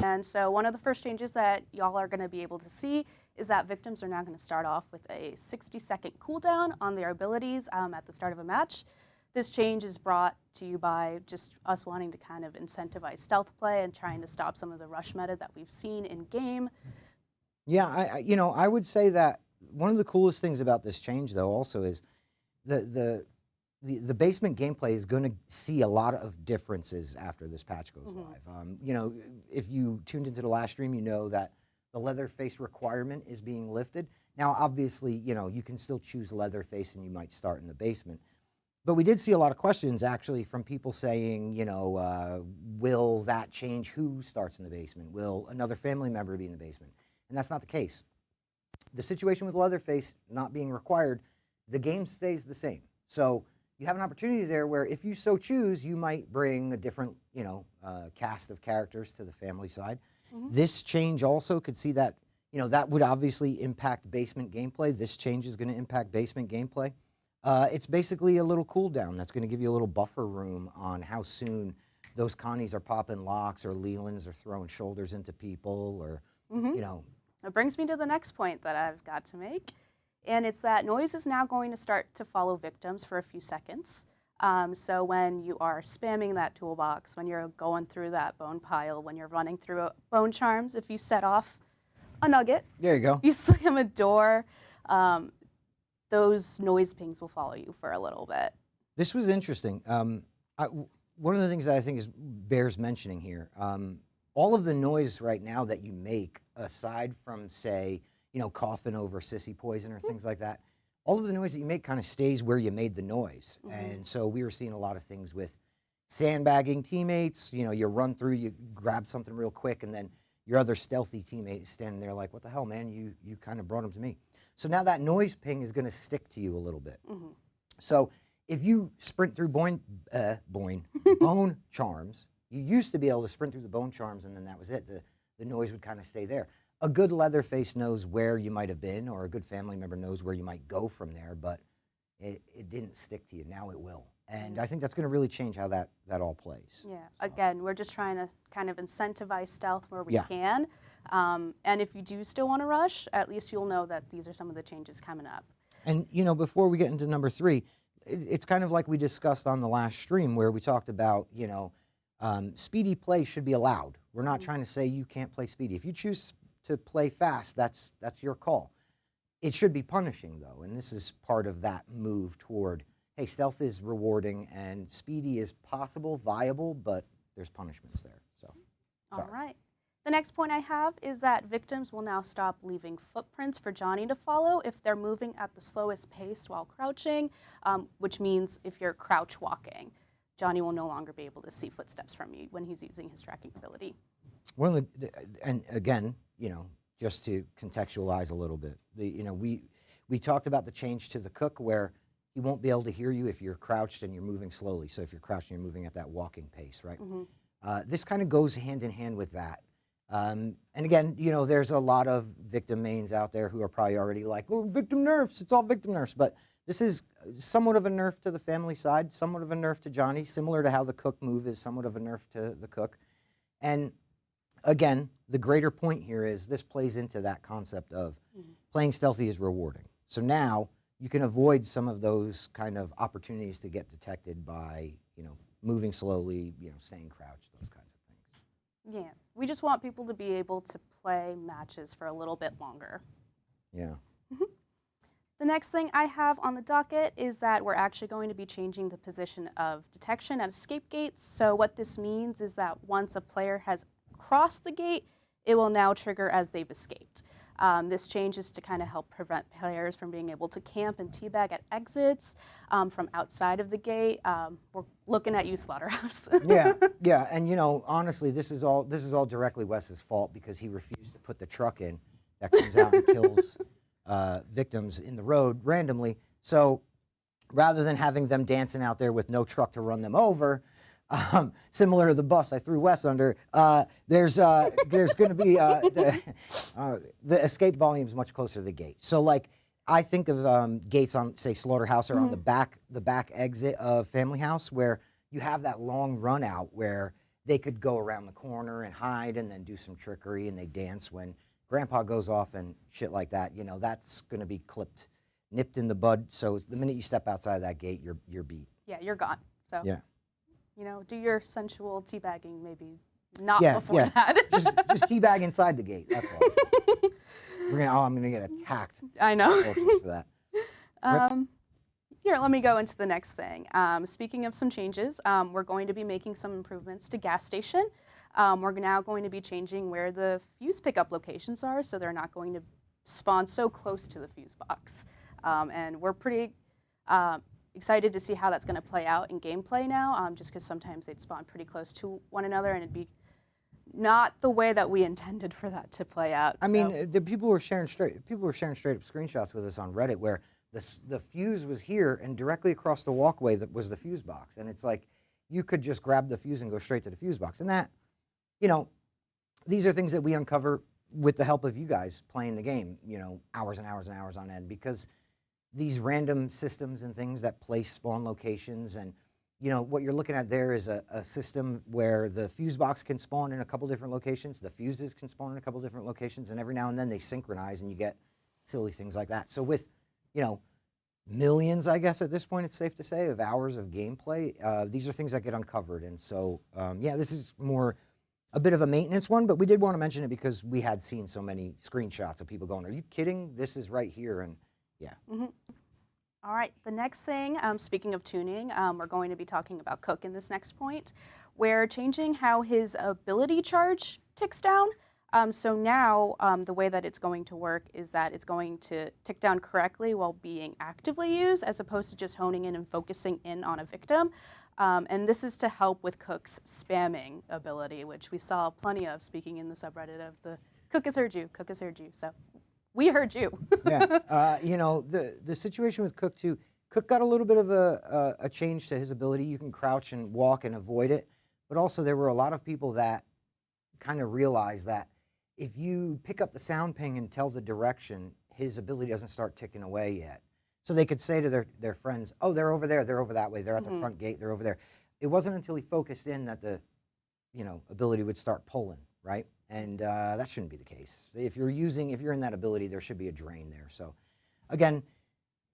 And so one of the first changes that y'all are going to be able to see is that victims are now going to start off with a 60-second cooldown on their abilities at the start of a match. This change is brought to you by just us wanting to kind of incentivize stealth play and trying to stop some of the rush meta that we've seen in game. Yeah, I would say that one of the coolest things about this change, though, also is the basement gameplay is going to see a lot of differences after this patch goes live. If you tuned into the last stream, you know that the Leatherface requirement is being lifted. Now, obviously, you can still choose Leatherface and you might start in the basement. But we did see a lot of questions, actually, from people saying, will that change who starts in the basement? Will another family member be in the basement? And that's not the case. The situation with Leatherface not being required, the game stays the same. So you have an opportunity there where if you so choose, you might bring a different, cast of characters to the family side. This change also could see that, that would obviously impact basement gameplay. This change is going to impact basement gameplay. It's basically a little cooldown that's going to give you a little buffer room on how soon those Connies are popping locks or Lelands are throwing shoulders into people or, It brings me to the next point that I've got to make, and it's that noise is now going to start to follow victims for a few seconds. So when you are spamming that toolbox, when you're going through that bone pile, when you're running through bone charms, if you set off a nugget, there you go. You slam a door, those noise pings will follow you for a little bit. This was interesting. One of the things that I think bears mentioning here, all of the noise right now that you make, aside from, say, coughing over sissy poison or things like that, all of the noise that you make kind of stays where you made the noise. And so we were seeing a lot of things with sandbagging teammates. You run through, you grab something real quick, and then your other stealthy teammate is standing there like, what the hell, man? You kind of brought him to me. So now that noise ping is going to stick to you a little bit. So if you sprint through bone charms, you used to be able to sprint through the bone charms and then that was it. The noise would kind of stay there. A good Leatherface knows where you might have been, or a good family member knows where you might go from there, but it didn't stick to you. Now it will. And I think that's going to really change how that all plays. Yeah, again, we're just trying to kind of incentivize stealth where we can. And if you do still want to rush, at least you'll know that these are some of the changes coming up. And, before we get into number 3, it's kind of like we discussed on the last stream where we talked about, speedy play should be allowed. We're not trying to say you can't play speedy. If you choose to play fast, that's your call. It should be punishing, though, and this is part of that move toward, hey, stealth is rewarding and speedy is possible, viable, but there's punishments there. So, all right. The next point I have is that victims will now stop leaving footprints for Johnny to follow if they're moving at the slowest pace while crouching, which means if you're crouch walking, Johnny will no longer be able to see footsteps from you when he's using his tracking ability. And again, just to contextualize a little bit, we talked about the change to the cook where he won't be able to hear you if you're crouched and you're moving slowly. So if you're crouched and you're moving at that walking pace, right? This kind of goes hand in hand with that. And again, there's a lot of victim mains out there who are probably already like, oh, victim nerfs, it's all victim nerfs. But this is somewhat of a nerf to the family side, somewhat of a nerf to Johnny, similar to how the cook move is somewhat of a nerf to the cook. And again, the greater point here is this plays into that concept of playing stealthy is rewarding. So now you can avoid some of those kind of opportunities to get detected by, moving slowly, staying crouched, those kinds of things. Yeah, we just want people to be able to play matches for a little bit longer. Yeah. The next thing I have on the docket is that we're actually going to be changing the position of detection at escape gates. So what this means is that once a player has crossed the gate, it will now trigger as they've escaped. This change is to kind of help prevent players from being able to camp and teabag at exits from outside of the gate. We're looking at you, Slaughterhouse. Yeah, and honestly, this is all directly Wes's fault because he refused to put the truck in that comes out and kills victims in the road randomly. So rather than having them dancing out there with no truck to run them over, similar to the bus I threw Wes under, there's going to be the escape volume is much closer to the gate. So like I think of gates on say Slaughterhouse or on the back exit of Family House where you have that long run out where they could go around the corner and hide and then do some trickery, and they dance when Grandpa goes off and shit like that. You know, that's going to be nipped in the bud. So the minute you step outside of that gate, you're beat. Yeah, you're gone. So, Yeah. you know, do your sensual teabagging maybe not Yeah, before yeah. that. just teabag inside the gate. That's all. I'm gonna get attacked. I know. For that. Here, let me go into the next thing. Speaking of some changes, we're going to be making some improvements to gas station. We're now going to be changing where the fuse pickup locations are, so they're not going to spawn so close to the fuse box. And we're pretty excited to see how that's going to play out in gameplay now, just because sometimes they'd spawn pretty close to one another, and it'd be not the way that we intended for that to play out. I mean, the people were sharing straight up screenshots with us on Reddit where the fuse was here, and directly across the walkway that was the fuse box, and it's like you could just grab the fuse and go straight to the fuse box. And that, you know, these are things that we uncover with the help of you guys playing the game, you know, hours and hours and hours on end, because these random systems and things that place spawn locations, and you know what you're looking at there is a system where the fuse box can spawn in a couple different locations, the fuses can spawn in a couple different locations, and every now and then they synchronize and you get silly things like that. So with, you know, millions, I guess at this point it's safe to say, of hours of gameplay, these are things that get uncovered. And so, yeah, this is more a bit of a maintenance one, but we did want to mention it because we had seen so many screenshots of people going, are you kidding? This is right here. And yeah. Mm-hmm. All right, the next thing, speaking of tuning, we're going to be talking about Cook in this next point. We're changing how his ability charge ticks down. So now the way that it's going to work is that it's going to tick down correctly while being actively used, as opposed to just honing in and focusing in on a victim. And this is to help with Cook's spamming ability, which we saw plenty of, speaking in the subreddit of the Cook has heard you, Cook has heard you. So we heard you. Yeah, you know, the situation with Cook too, Cook got a little bit of a change to his ability. You can crouch and walk and avoid it, but also there were a lot of people that kind of realized that if you pick up the sound ping and tell the direction, his ability doesn't start ticking away yet. So they could say to their friends, oh, they're over there, they're over that way, they're at the front gate, they're over there. It wasn't until he focused in that the, you know, ability would start pulling, right? And that shouldn't be the case. If you're in that ability, there should be a drain there. So again,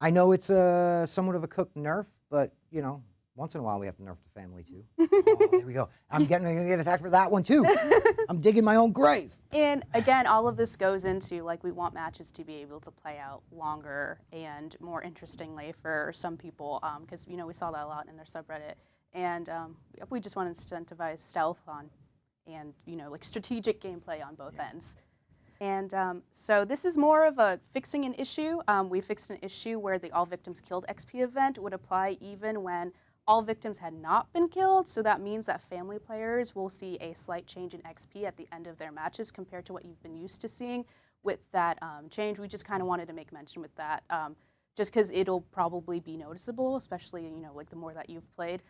I know it's somewhat of a Cook nerf, but you know, once in a while we have to nerf the family too. Oh, there we go. I'm gonna get attacked for that one too. I'm digging my own grave. And again, all of this goes into, like, we want matches to be able to play out longer and more interestingly for some people, because, you know, we saw that a lot in their subreddit. And we just want to incentivize stealth and, you know, like strategic gameplay on both ends. And so this is more of a fixing an issue. We fixed an issue where the all victims killed XP event would apply even when all victims had not been killed. So that means that family players will see a slight change in XP at the end of their matches compared to what you've been used to seeing with that change. We just kind of wanted to make mention with that, just because it'll probably be noticeable, especially, you know, like the more that you've played.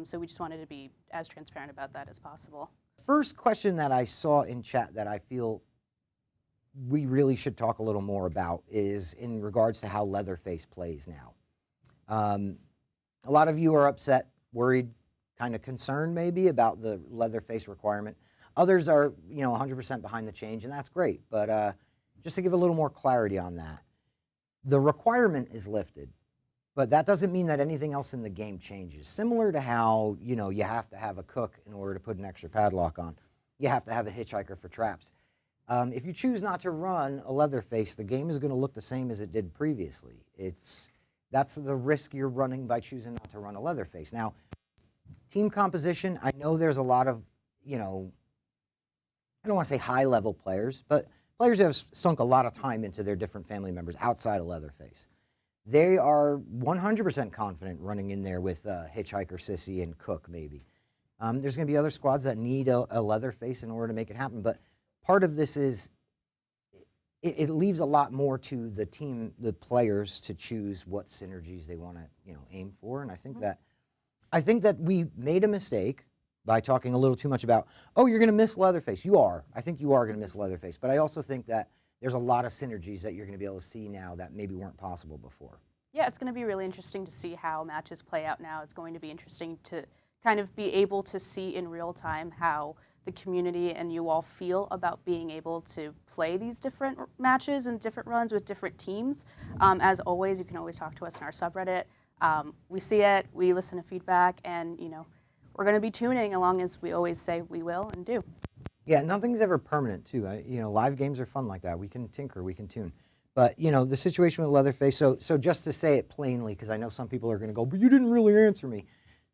So we just wanted to be as transparent about that as possible. First question that I saw in chat that I feel we really should talk a little more about is in regards to how Leatherface plays now. A lot of you are upset, worried, kind of concerned maybe about the Leatherface requirement. Others are, you know, 100% behind the change, and that's great. But just to give a little more clarity on that, the requirement is lifted, but that doesn't mean that anything else in the game changes. Similar to how, you know, you have to have a cook in order to put an extra padlock on. You have to have a hitchhiker for traps. If you choose not to run a Leatherface, the game is going to look the same as it did previously. That's the risk you're running by choosing not to run a Leatherface. Now, team composition, I know there's a lot of, you know, I don't want to say high-level players, but players who have sunk a lot of time into their different family members outside of Leatherface. They are 100% confident running in there with Hitchhiker, Sissy, and Cook, maybe. There's going to be other squads that need a Leatherface in order to make it happen, but part of this is it leaves a lot more to the team, the players, to choose what synergies they want to, you know, aim for. And I think that we made a mistake by talking a little too much about, oh, you're going to miss Leatherface. You are. I think you are going to miss Leatherface. But I also think that there's a lot of synergies that you're going to be able to see now that maybe weren't possible before. Yeah, it's going to be really interesting to see how matches play out now. It's going to be interesting to kind of be able to see in real time how the community and you all feel about being able to play these different matches and different runs with different teams. As always, you can always talk to us in our subreddit. We see it, we listen to feedback, and we're going to be tuning along as we always say we will and do. Yeah, nothing's ever permanent too. Live games are fun like that. We can tinker, we can tune. But the situation with Leatherface. So just to say it plainly, because I know some people are going to go, but you didn't really answer me.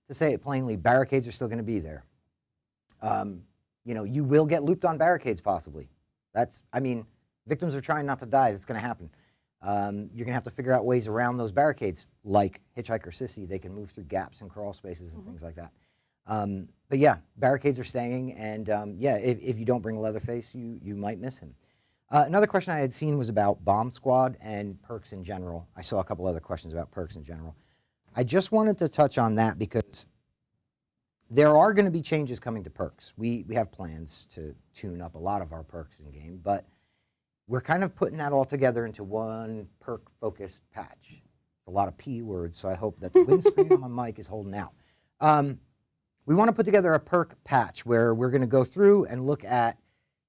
To say it plainly, barricades are still going to be there. You will get looped on barricades possibly. Victims are trying not to die. That's going to happen. You're going to have to figure out ways around those barricades, like Hitchhiker Sissy. They can move through gaps and crawl spaces and things like that. But yeah, barricades are staying, and if you don't bring Leatherface, you might miss him. Another question I had seen was about Bomb Squad and perks in general. I saw a couple other questions about perks in general. I just wanted to touch on that because there are going to be changes coming to perks. We have plans to tune up a lot of our perks in game, but we're kind of putting that all together into one perk-focused patch. It's a lot of P words, so I hope that the windscreen on my mic is holding out. We want to put together a perk patch where we're going to go through and look at,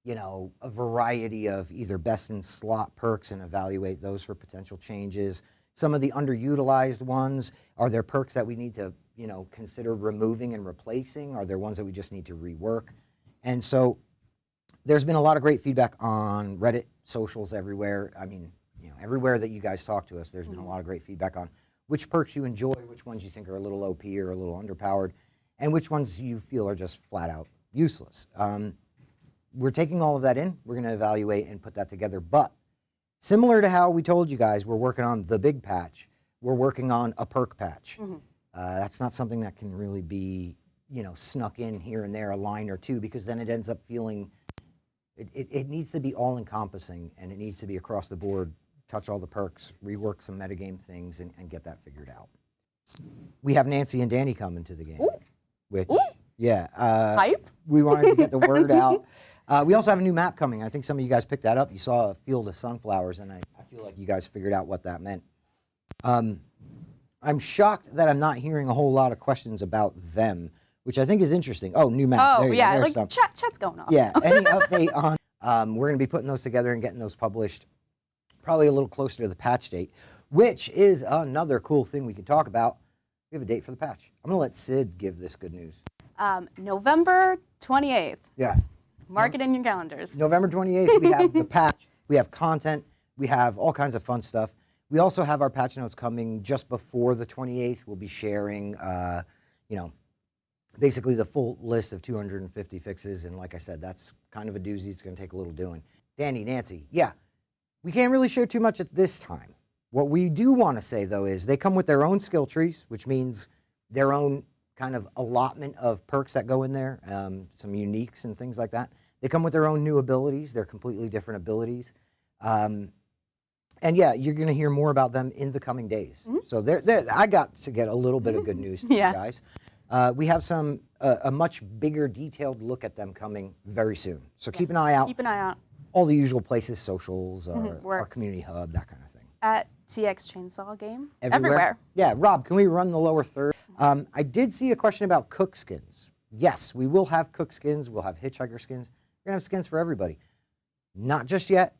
a variety of either best in slot perks and evaluate those for potential changes. Some of the underutilized ones, are there perks that we need to, consider removing and replacing? Are there ones that we just need to rework? And so there's been a lot of great feedback on Reddit, socials everywhere. Everywhere that you guys talk to us, there's been a lot of great feedback on which perks you enjoy, which ones you think are a little OP or a little underpowered, and which ones you feel are just flat out useless. We're taking all of that in. We're going to evaluate and put that together. But similar to how we told you guys we're working on the big patch, we're working on a perk patch. That's not something that can really be, snuck in here and there, a line or two, because then it ends up feeling, it needs to be all-encompassing, and it needs to be across the board, touch all the perks, rework some metagame things, and get that figured out. We have Nancy and Danny coming to the game. Ooh. Which, Ooh. yeah. Hype. We wanted to get the word out. We also have a new map coming. I think some of you guys picked that up. You saw a field of sunflowers, and I feel like you guys figured out what that meant. I'm shocked that I'm not hearing a whole lot of questions about them, which I think is interesting. Oh, new map. Oh, yeah, chat's going on. Yeah, any update on, we're going to be putting those together and getting those published probably a little closer to the patch date, which is another cool thing we can talk about. We have a date for the patch. I'm going to let Sid give this good news. November 28th. Yeah. Mark it in your calendars. November 28th, we have the patch. We have content. We have all kinds of fun stuff. We also have our patch notes coming just before the 28th. We'll be sharing, basically the full list of 250 fixes. And like I said, that's kind of a doozy. It's going to take a little doing. Danny, Nancy, yeah, we can't really share too much at this time. What we do want to say, though, is they come with their own skill trees, which means their own kind of allotment of perks that go in there, some uniques and things like that. They come with their own new abilities. They're completely different abilities. And yeah, you're going to hear more about them in the coming days. So I got to get a little bit of good news to you guys. We have a much bigger detailed look at them coming very soon. So keep an eye out. Keep an eye out. All the usual places, socials, our community hub, that kind of thing. At TX Chainsaw Game. Everywhere. Yeah, Rob, can we run the lower third? I did see a question about cook skins. Yes, we will have cook skins. We'll have hitchhiker skins. We're going to have skins for everybody. Not just yet.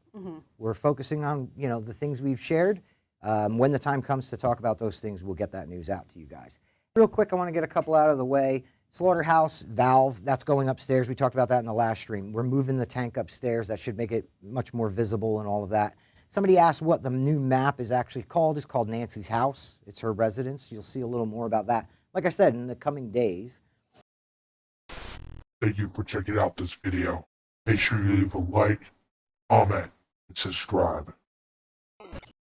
We're focusing on, the things we've shared. When the time comes to talk about those things, we'll get that news out to you guys. Real quick, I want to get a couple out of the way. Slaughterhouse, Valve, that's going upstairs. We talked about that in the last stream. We're moving the tank upstairs. That should make it much more visible and all of that. Somebody asked what the new map is actually called. It's called Nancy's House. It's her residence. You'll see a little more about that. Like I said, in the coming days. Thank you for checking out this video. Make sure you leave a like, comment, and subscribe.